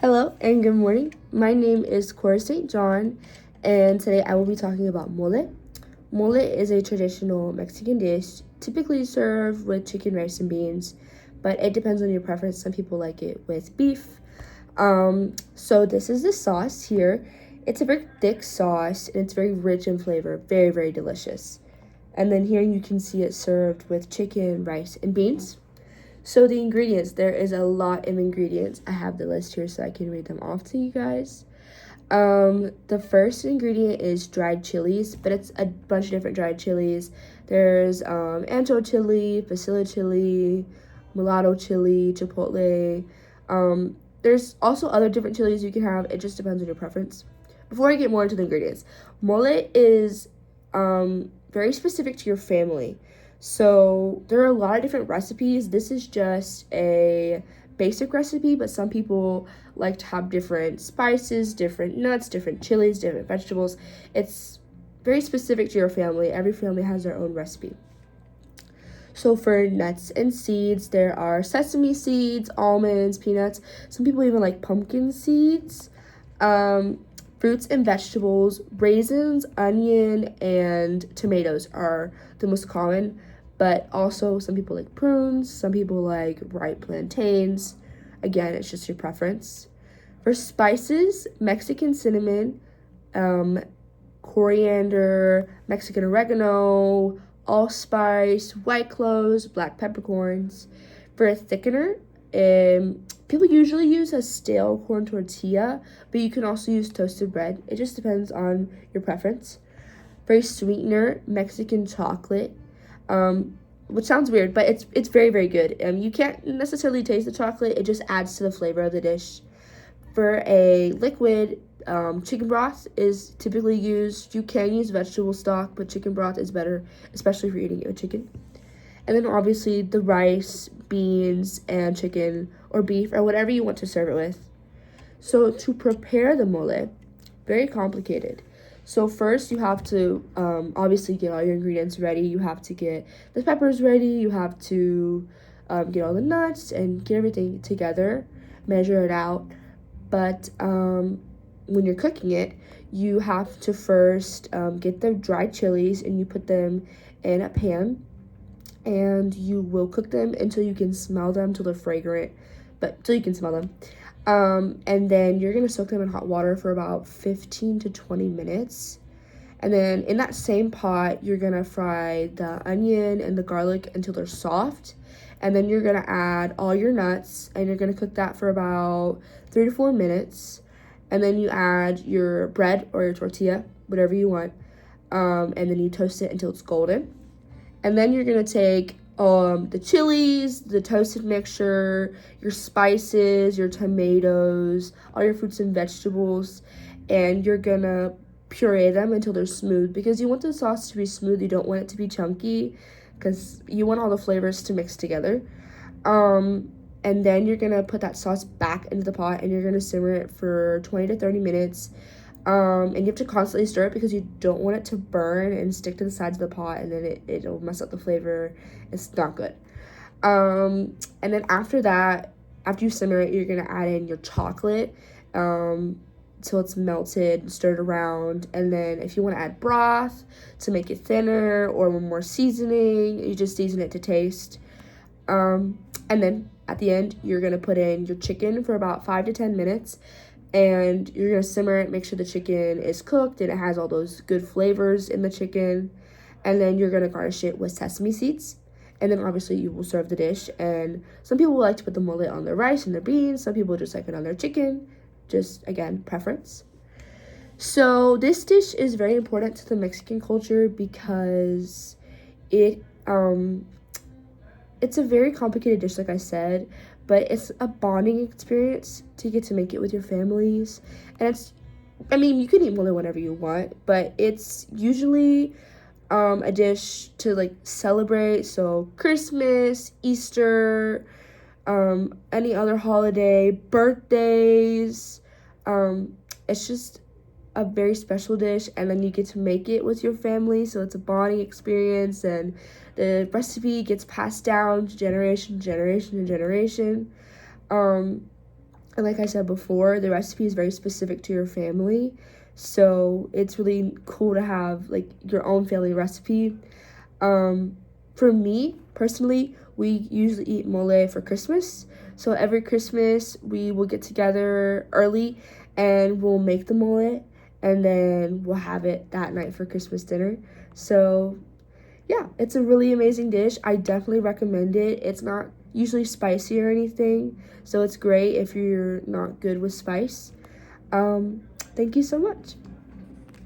Hello and good morning. My name is Cora St. John, and today I will be talking about mole. Mole is a traditional Mexican dish, typically served with chicken, rice, and beans, but it depends on your preference. Some people like it with beef. So this is the sauce here. It's a very thick sauce, and it's very rich in flavor, very, very delicious. And then here you can see it served with chicken, rice, and beans. So the ingredients, there is a lot of ingredients. I have the list here so I can read them off to you guys. The first ingredient is dried chilies, but it's a bunch of different dried chilies. There's ancho chili, pasilla chili, mulatto chili, chipotle. There's also other different chilies you can have. It just depends on your preference. Before I get more into the ingredients, mole is very specific to your family. So there are a lot of different recipes. This is just a basic recipe, but some people like to have different spices, different nuts, different chilies, different vegetables. It's very specific to your family. Every family has their own recipe. So for nuts and seeds, there are sesame seeds, almonds, peanuts. Some people even like pumpkin seeds. Fruits and vegetables, raisins, onion, and tomatoes are the most common, but also some people like prunes, some people like ripe plantains. Again, it's just your preference. For spices, Mexican cinnamon, coriander, Mexican oregano, allspice, white cloves, black peppercorns. For a thickener, people usually use a stale corn tortilla, but you can also use toasted bread. It just depends on your preference. For a sweetener, Mexican chocolate, which sounds weird, but it's very, very good. You can't necessarily taste the chocolate. It just adds to the flavor of the dish. For a liquid, chicken broth is typically used. You can use vegetable stock, but chicken broth is better, especially if you're eating it with chicken. And then obviously the rice, beans, and chicken or beef or whatever you want to serve it with. So to prepare the mole, very complicated. So first you have to obviously get all your ingredients ready. You have to get the peppers ready. You have to get all the nuts and get everything together, measure it out. But when you're cooking it, you have to first get the dried chilies and you put them in a pan, and you will cook them until you can smell them, till they're fragrant, but till you can smell them. And then you're gonna soak them in hot water for about 15 to 20 minutes. And then in that same pot, you're gonna fry the onion and the garlic until they're soft. And then you're gonna add all your nuts and you're gonna cook that for about 3 to 4 minutes. And then you add your bread or your tortilla, whatever you want. And then you toast it until it's golden. And then you're gonna take the chilies, the toasted mixture, your spices, your tomatoes, all your fruits and vegetables, and you're gonna puree them until they're smooth, because you want the sauce to be smooth. You don't want it to be chunky, because you want all the flavors to mix together. And then you're gonna put that sauce back into the pot and you're gonna simmer it for 20 to 30 minutes. And you have to constantly stir it because you don't want it to burn and stick to the sides of the pot, and then it'll mess up the flavor. It's not good. And then after that, after you simmer it, you're gonna add in your chocolate till it's melted, stirred around. And then if you want to add broth to make it thinner or more seasoning, you just season it to taste. And then at the end, you're gonna put in your chicken for about 5 to 10 minutes. And you're gonna simmer it, make sure the chicken is cooked and it has all those good flavors in the chicken. And then you're gonna garnish it with sesame seeds. And then obviously you will serve the dish. And some people like to put the mole on their rice and their beans. Some people just like it on their chicken. Just, again, preference. So this dish is very important to the Mexican culture because it's a very complicated dish, like I said, but it's a bonding experience to get to make it with your families. And you can eat mole whenever you want, but it's usually a dish to like celebrate. So Christmas, Easter, any other holiday, birthdays. It's just a very special dish, and then you get to make it with your family, so it's a bonding experience, and the recipe gets passed down generation to generation to generation. And like I said before, the recipe is very specific to your family. So it's really cool to have like your own family recipe. For me personally, we usually eat mole for Christmas. So every Christmas we will get together early and we'll make the mole and then we'll have it that night for Christmas dinner. So yeah, it's a really amazing dish. I definitely recommend it. It's not usually spicy or anything, so it's great if you're not good with spice. Thank you so much.